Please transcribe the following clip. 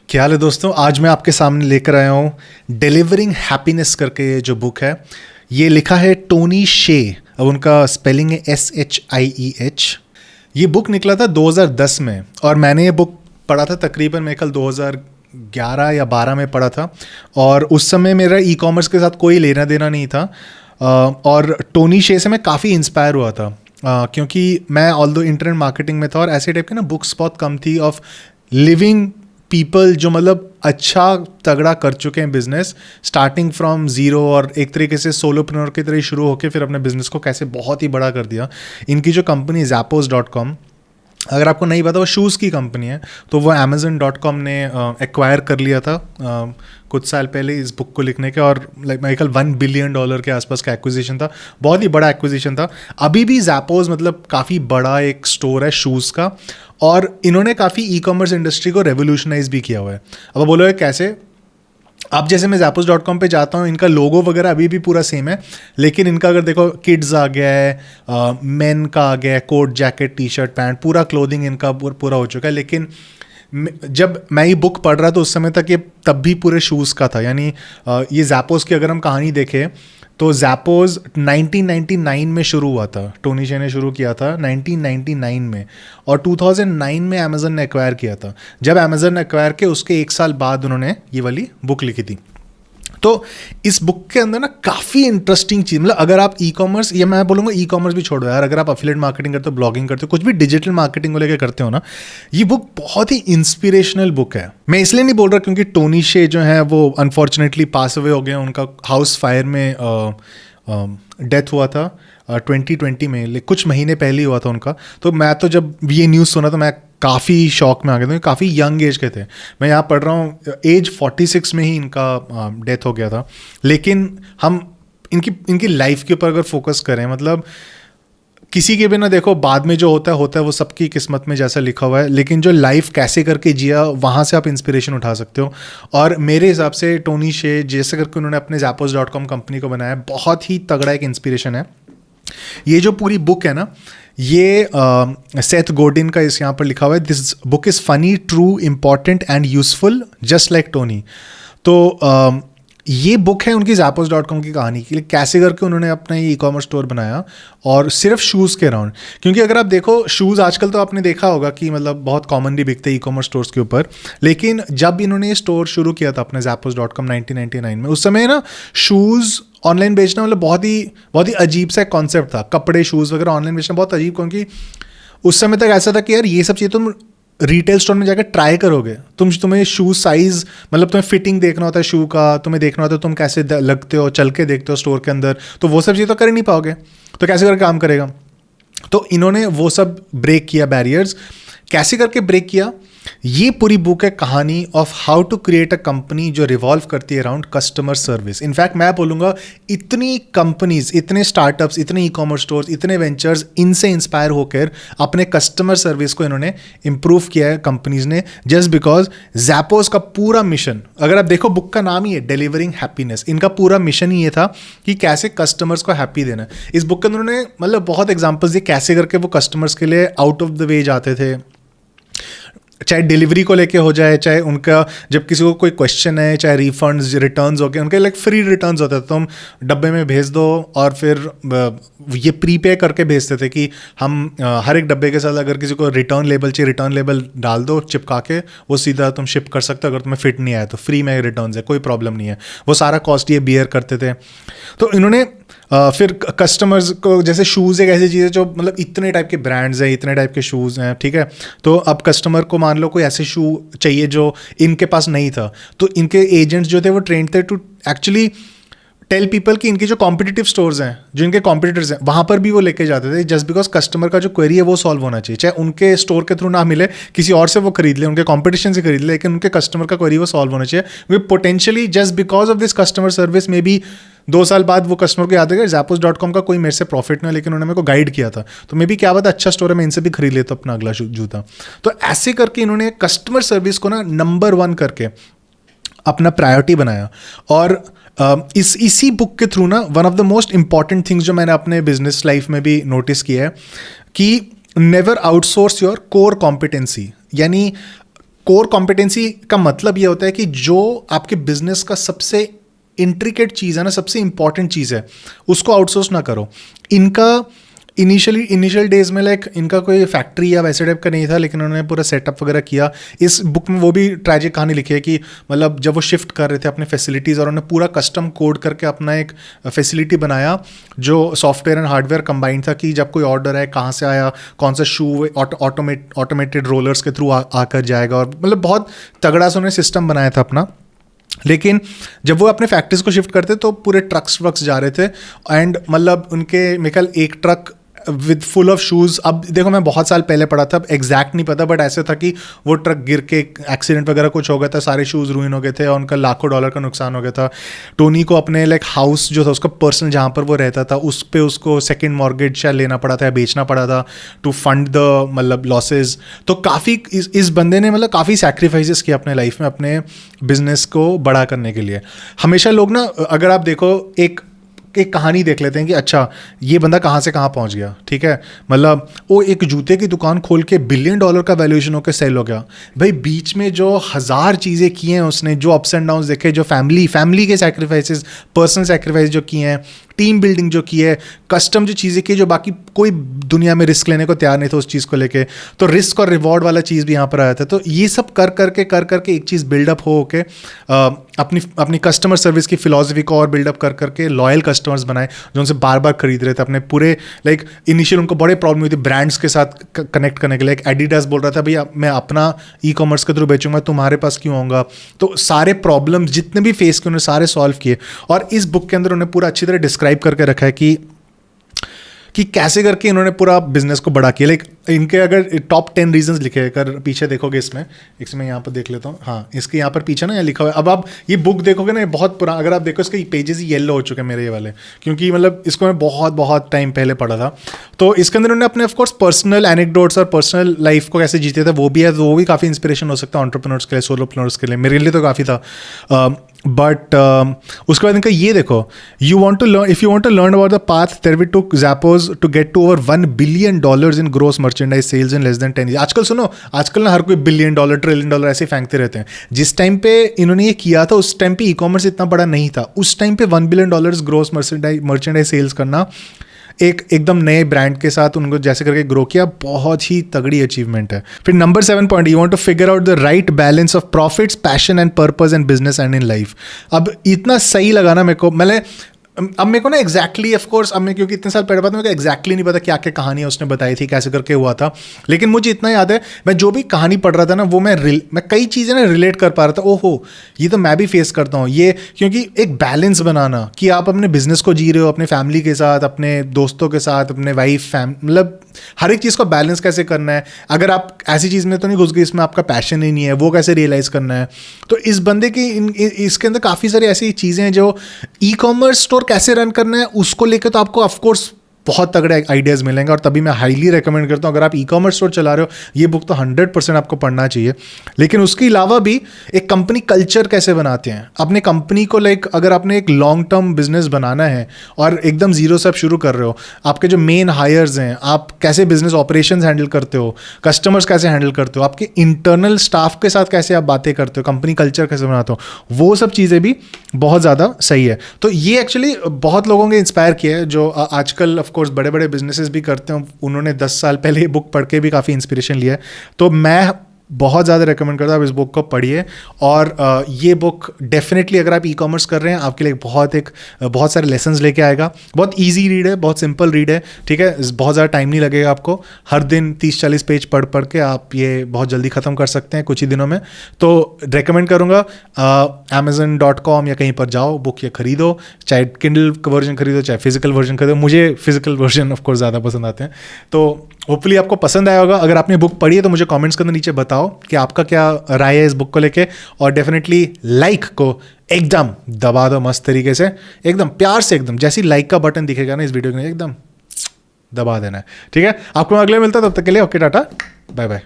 क्या हाल है दोस्तों। आज मैं आपके सामने लेकर आया हूँ डिलीवरिंग हैप्पीनेस करके जो बुक है। ये लिखा है टोनी शे। अब उनका स्पेलिंग है SHIEH। ये बुक निकला था 2010 में और मैंने ये बुक पढ़ा था तकरीबन मेरे ख्याल 2011 या 12 में पढ़ा था। और उस समय मेरा ई-कॉमर्स के साथ कोई लेना देना नहीं था। और टोनी शे से मैं काफ़ी इंस्पायर हुआ था क्योंकि मैं ऑल्दो इंटरनेट मार्केटिंग में था और ऐसे टाइप की ना बुक्स बहुत कम थी ऑफ लिविंग पीपल जो मतलब अच्छा तगड़ा कर चुके हैं बिजनेस स्टार्टिंग फ्रॉम ज़ीरो और एक तरीके से सोलोप्रेन्योर की तरह शुरू होकर फिर अपने बिजनेस को कैसे बहुत ही बड़ा कर दिया। इनकी जो कंपनी Zappos.com, अगर आपको नहीं पता वो शूज़ की कंपनी है, तो वो Amazon.com ने एक्वायर कर लिया था कुछ साल पहले इस बुक को लिखने के। और लाइक मेरे ख्याल $1 बिलियन के आसपास का एक्विजिशन था। बहुत ही बड़ा एक्विजिशन था। अभी भी Zappos मतलब काफ़ी बड़ा एक स्टोर है शूज़ का और इन्होंने काफ़ी ई-कॉमर्स इंडस्ट्री को रेवोल्यूशनाइज भी किया हुआ है। अब आप बोलोगे कैसे? अब जैसे मैं Zappos.com पे जाता हूँ, इनका लोगो वगैरह अभी भी पूरा सेम है, लेकिन इनका अगर देखो किड्स आ गया है, मेन का आ गया है, coat jacket T shirt pant, पूरा क्लोथिंग इनका पूरा हो चुका है। लेकिन जब मैं ये बुक पढ़ रहा था उस समय तक ये तब भी पूरे शूज़ का था। यानी ये Zappos की अगर हम कहानी देखें तो Zappos 1999 में शुरू हुआ था। टोनी शे ने शुरू किया था 1999 में और 2009 में Amazon ने एक्वायर किया था। जब Amazon ने एक्वायर किया उसके एक साल बाद उन्होंने ये वाली बुक लिखी थी। तो इस बुक के अंदर ना काफ़ी इंटरेस्टिंग चीज़, मतलब अगर आप ई-कॉमर्स, या मैं बोलूँगा ई-कॉमर्स भी छोड़ो यार, अगर आप एफिलिएट मार्केटिंग करते हो, ब्लॉगिंग करते हो, कुछ भी डिजिटल मार्केटिंग को लेकर करते हो ना, ये बुक बहुत ही इंस्पिरेशनल बुक है। मैं इसलिए नहीं बोल रहा क्योंकि टोनी शे जो है वो अनफॉर्चुनेटली पास अवे हो गए। उनका हाउस फायर में डेथ हुआ था 2020 में, कुछ महीने पहले ही हुआ था उनका। तो मैं तो जब ये न्यूज़ सुना तो मैं काफ़ी शॉक में आ गया था। काफ़ी यंग एज के थे। मैं यहाँ पढ़ रहा हूँ एज 46 में ही इनका डेथ हो गया था। लेकिन हम इनकी लाइफ के ऊपर अगर फोकस करें, मतलब किसी के भी ना देखो बाद में जो होता है वो सबकी किस्मत में जैसा लिखा हुआ है, लेकिन जो लाइफ कैसे करके जिया वहाँ से आप इंस्पिरेशन उठा सकते हो। और मेरे हिसाब से टोनी शे जैसे करके उन्होंने अपने Zappos.com कंपनी को बनाया, बहुत ही तगड़ा एक इंस्पिरेशन है। ये जो पूरी बुक है ना, ये सेथ गोडिन का इस यहाँ पर लिखा हुआ है, this book is funny, true, important and useful just like Tony. तो ये बुक है उनकी Zappos.com की कहानी के लिए, कैसे करके उन्होंने अपना ये ई-कॉमर्स स्टोर बनाया और सिर्फ शूज़ के अराउंड। क्योंकि अगर आप देखो शूज़ आजकल तो आपने देखा होगा कि मतलब बहुत कॉमनली बिकते हैं ई-कॉमर्स स्टोर्स के ऊपर, लेकिन जब इन्होंने ये स्टोर शुरू किया था अपने Zappos.com 1999 में, उस समय ना शूज़ ऑनलाइन बेचना मतलब बहुत ही अजीब सा कॉन्सेप्ट था। कपड़े शूज़ वगैरह ऑनलाइन बेचना बहुत अजीब, क्योंकि उस समय तक ऐसा था कि यार ये सब चीज़ें तुम रिटेल स्टोर में जाकर ट्राई करोगे, तुम्हें शू साइज़, मतलब तुम्हें फिटिंग देखना होता है शू का, तुम्हें देखना होता है तुम कैसे लगते हो, चल के देखते हो स्टोर के अंदर, तो वो सब चीज़ तो कर ही नहीं पाओगे, तो कैसे करके काम करेगा। तो इन्होंने वो सब ब्रेक किया, बैरियर्स कैसे करके ब्रेक किया। ये पूरी बुक है कहानी of how to create a company जो रिवॉल्व करती है अराउंड कस्टमर सर्विस। इनफैक्ट मैं बोलूँगा इतनी कंपनीज, इतने स्टार्टअप्स, इतने ई-कॉमर्स स्टोर्स, इतने वेंचर्स इनसे इंस्पायर होकर अपने कस्टमर सर्विस को इन्होंने इम्प्रूव किया है कंपनीज ने, जस्ट बिकॉज Zappos का पूरा मिशन, अगर आप देखो बुक का नाम ही है डिलीवरिंग हैप्पीनेस, इनका पूरा मिशन ही ये था कि कैसे कस्टमर्स को हैप्पी देना है। इस बुक के अंदर उन्होंने मतलब बहुत एग्जाम्पल्स दिए कैसे करके वो कस्टमर्स के लिए आउट ऑफ द वे जाते थे, चाहे डिलीवरी को लेके हो जाए, चाहे उनका जब किसी को कोई क्वेश्चन है, चाहे रिफंड्स रिटर्न्स हो गए, उनके लाइक फ्री रिटर्न्स होते थे, तुम डब्बे में भेज दो और फिर ये प्रीपे करके भेजते थे कि हम हर एक डब्बे के साथ अगर किसी को रिटर्न लेबल चाहिए, रिटर्न लेबल डाल दो चिपका के, वो सीधा तुम शिप कर सकते हो। अगर तुम्हें फिट नहीं आया तो फ्री में रिटर्न्स है, कोई प्रॉब्लम नहीं है। वो सारा कॉस्ट ये बियर करते थे। तो इन्होंने फिर कस्टमर्स को, जैसे शूज़ एक ऐसी चीज़ है जो मतलब इतने टाइप के ब्रांड्स हैं, इतने टाइप के शूज़ हैं, ठीक है। तो अब कस्टमर को मान लो कोई ऐसे शू चाहिए जो इनके पास नहीं था, तो इनके एजेंट्स जो थे वो ट्रेंड थे टू एक्चुअली टेल पीपल कि इनके जो कॉम्पिटिटिव स्टोर्स हैं, जो इनके कॉम्पिटिटर्स हैं, वहाँ पर भी वो लेके जाते थे, जस्ट बिकॉज कस्टमर का जो क्वेरी है वो सॉल्व होना चाहिए। चाहे उनके स्टोर के थ्रू ना मिले, किसी और से वो खरीद ले, उनके कॉम्पिटिशन से खरीद ले, लेकिन उनके कस्टमर का क्वेरी वो सॉल्व होना चाहिए। वे potentially just because of this customer service में भी 2 साल बाद वो कस्टमर को याद है Zappos.com का कोई मेरे से प्रॉफिट नहीं, लेकिन उन्होंने मेरे को गाइड किया था, तो मे भी क्या बात अच्छा स्टोर है, मैं इनसे भी खरीद लेता अपना अगला जूता। तो ऐसे करके इन्होंने कस्टमर सर्विस को ना नंबर 1 करके अपना प्रायोरिटी बनाया। और इसी बुक के थ्रू ना one of the most important things जो मैंने अपने बिजनेस लाइफ में भी नोटिस किया है कि never outsource your core competency. यानी कोर कॉम्पिटेंसी का मतलब ये होता है कि जो आपके बिजनेस का सबसे इंट्रिकेट चीज़ है ना, सबसे इंपॉर्टेंट चीज़ है, उसको आउटसोर्स ना करो। इनका इनिशियल डेज में लाइक इनका कोई फैक्ट्री या वैसे टाइप का नहीं था, लेकिन उन्होंने पूरा सेटअप वगैरह किया। इस बुक में वो भी ट्रैजिक कहानी लिखी है कि मतलब जब वो शिफ्ट कर रहे थे अपने फैसिलिटीज़, और उन्होंने पूरा कस्टम कोड करके अपना एक फैसिलिटी बनाया जो सॉफ्टवेयर एंड हार्डवेयर कंबाइंड था, कि जब कोई ऑर्डर है कहाँ से आया, कौन सा शू ऑटोमेटेड रोलर्स के थ्रू आकर जाएगा, और मतलब बहुत तगड़ा सा उन्होंने सिस्टम बनाया था अपना। लेकिन जब वो अपने फैक्ट्रीज को शिफ्ट करते तो पूरे ट्रक्स वक्स जा रहे थे, एंड मतलब उनके मेकल एक truck with full of shoes. अब देखो मैं बहुत साल पहले पढ़ा था, अब एग्जैक्ट नहीं पता, बट ऐसे था कि वो ट्रक गिर के एक्सीडेंट वगैरह कुछ हो गया था, सारे शूज़ रुइन हो गए थे और उनका लाखों डॉलर का नुकसान हो गया था। टोनी को अपने लाइक हाउस जो था उसका पर्सनल जहाँ पर वो रहता था उस पर उसको सेकेंड मॉर्गेज शायद लेना पड़ा था या बेचना पड़ा था टू फंड द मतलब लॉसेज। तो काफ़ी इस बंदे ने मतलब काफ़ी सैक्रिफाइसेस किया अपने लाइफ में अपने बिजनेस को बड़ा करने के लिए। हमेशा लोग ना, अगर आप देखो एक कहानी देख लेते हैं कि अच्छा ये बंदा कहाँ से कहाँ पहुँच गया, ठीक है। मतलब वो एक जूते की दुकान खोल के $1 बिलियन का वैल्यूएशन होकर सेल हो गया। भाई बीच में जो 1000 चीज़ें की हैं उसने, जो अप्स एंड डाउन्स देखे, जो फैमिली के सैक्रिफाइसेस, पर्सनल सैक्रिफाइस जो किए हैं, टीम बिल्डिंग जो की है, कस्टम जो चीज़ें की जो बाकी कोई दुनिया में रिस्क लेने को तैयार नहीं था उस चीज़ को लेके, तो रिस्क और रिवॉर्ड वाला चीज़ भी यहाँ पर आया था। तो ये सब कर करके एक चीज़ बिल्डअप हो के अपनी कस्टमर सर्विस की फिलॉसफी को और बिल्डअप कर करके लॉयल कस्टमर्स बनाए जो उनसे बार बार खरीद रहे थे अपने पूरे। लाइक इनिशियल उनको बड़े प्रॉब्लम हुई थी ब्रांड्स के साथ कनेक्ट करने के लिए। एडिडास बोल रहा था भैया मैं अपना ई-कॉमर्स के थ्रू बेचूंगा, तुम्हारे पास क्यों आऊँगा। तो सारे प्रॉब्लम्स जितने भी फेस किए उन्होंने सारे सॉल्व किए, और इस बुक के अंदर उन्होंने पूरा अच्छी तरह डिस्क्राइब करके रखा है कि कैसे करके इन्होंने पूरा बिजनेस को बड़ा किया। लाइक इनके अगर टॉप 10 रीजंस लिखे हैं, अगर पीछे देखोगे इसमें यहाँ पर देख लेता हूँ, हाँ इसके यहाँ पर पीछे ना यहाँ लिखा हुआ है। अब आप ये बुक देखोगे ना, ये बहुत पुराना, अगर आप देखो इसके पेजेस ही येलो हो चुके हैं मेरे ये वाले, क्योंकि मतलब इसको मैं बहुत टाइम पहले पढ़ा था। तो इसके अंदर उन्होंने अपने ऑफकोर्स पर्सनल एनेक्डोट्स और पर्सनल लाइफ को कैसे जीते थे वो भी है, तो वो भी काफ़ी इंस्पिरेशन हो सकता है एंटरप्रेन्योर्स के लिए, सोलोप्रेन्योर्स के लिए। मेरे लिए तो काफ़ी था। बट उसके बाद इनका ये देखो, if you want to learn about the path that we took Zappos to get to over $1 billion in gross merchandise sales in less than 10 years। आजकल ना हर कोई $1 बिलियन $1 ट्रिलियन ऐसे फेंकते रहते हैं। जिस टाइम पे इन्होंने ये किया था उस टाइम पे ई कॉमर्स इतना बड़ा नहीं था। उस टाइम पे $1 बिलियन ग्रोस मर्चेंडाइज सेल्स करना एकदम नए ब्रांड के साथ उनको जैसे करके ग्रो किया, बहुत ही तगड़ी अचीवमेंट है। फिर number 7 point, you want to figure out the right balance of profits, passion and purpose and business and in life. अब इतना सही लगा ना मेरे को, अब मेरे को ना एग्जैक्टली ऑफकोर्स अब मैं क्योंकि इतने साल पहले बात मेरे को एग्जैक्टली नहीं पता क्या क्या कहानी उसने बताई थी, कैसे करके हुआ था। लेकिन मुझे इतना याद है, मैं जो भी कहानी पढ़ रहा था ना वो मैं कई चीज़ें ना रिलेट कर पा रहा था। ओहो ये तो मैं भी फेस करता हूँ ये, क्योंकि एक बैलेंस बनाना कि आप अपने बिजनेस को जी रहे हो, अपने फैमिली के साथ, अपने दोस्तों के साथ, अपने वाइफ मतलब हर एक चीज़ को बैलेंस कैसे करना है। अगर आप ऐसी चीज़ में तो नहीं घुस गए इसमें आपका पैशन ही नहीं है, वो कैसे रियलाइज़ करना है। तो इस बंदे की इसके अंदर काफ़ी सारी ऐसी चीज़ें हैं जो ई कॉमर्स स्टोर कैसे रन करना है उसको लेकर तो आपको ऑफकोर्स बहुत तगड़े आइडियाज़ मिलेंगे। और तभी मैं हाईली रेकमेंड करता हूँ, अगर आप ई कॉमर्स स्टोर चला रहे हो ये बुक तो 100% आपको पढ़ना चाहिए। लेकिन उसके अलावा भी एक कंपनी कल्चर कैसे बनाते हैं अपने कंपनी को, लाइक अगर आपने एक लॉन्ग टर्म बिजनेस बनाना है और एकदम जीरो से आप शुरू कर रहे हो, आपके जो मेन हायर्स हैं, आप कैसे बिजनेस ऑपरेशंस हैंडल करते हो, कस्टमर्स कैसे हैंडल करते हो, आपके इंटरनल स्टाफ के साथ कैसे आप बातें करते हो, कंपनी कल्चर कैसे बनाते हो, वो सब चीज़ें भी बहुत ज़्यादा सही है। तो ये एक्चुअली बहुत लोगों के इंस्पायर किया है जो आजकल कोर्स बड़े बड़े बिजनेसेस भी करते हैं। उन्होंने 10 साल पहले ये बुक पढ़ के भी काफ़ी इंस्पिरेशन लिया है। तो मैं बहुत ज़्यादा रेकमेंड करता हूँ आप इस बुक को पढ़िए। और ये बुक डेफिनेटली अगर आप ई कॉमर्स कर रहे हैं आपके लिए बहुत सारे लेसन्स लेके आएगा। बहुत इजी रीड है, बहुत सिंपल रीड है, ठीक है। बहुत ज़्यादा टाइम नहीं लगेगा आपको। हर दिन 30-40 पेज पढ़ के आप ये बहुत जल्दी ख़त्म कर सकते हैं कुछ ही दिनों में। तो रेकमेंड करूँगा Amazon.com या कहीं पर जाओ, बुक ये खरीदो, चाहे किंडल वर्जन खरीदो चाहे फिजिकल वर्जन खरीदो। मुझे फिजिकल वर्जन ऑफकोर्स ज़्यादा पसंद आते हैं। तो होपफुली आपको पसंद आया होगा। अगर आपने बुक पढ़ी है तो मुझे कमेंट्स के अंदर नीचे बताओ कि आपका क्या राय है इस बुक को लेके। और डेफिनेटली लाइक को एकदम दबा दो मस्त तरीके से, एकदम प्यार से, एकदम जैसी लाइक का बटन दिखेगा ना इस वीडियो के एकदम दबा देना है, ठीक है। आपको अगले मिलता है, तब तक के लिए ओके टाटा बाय बाय।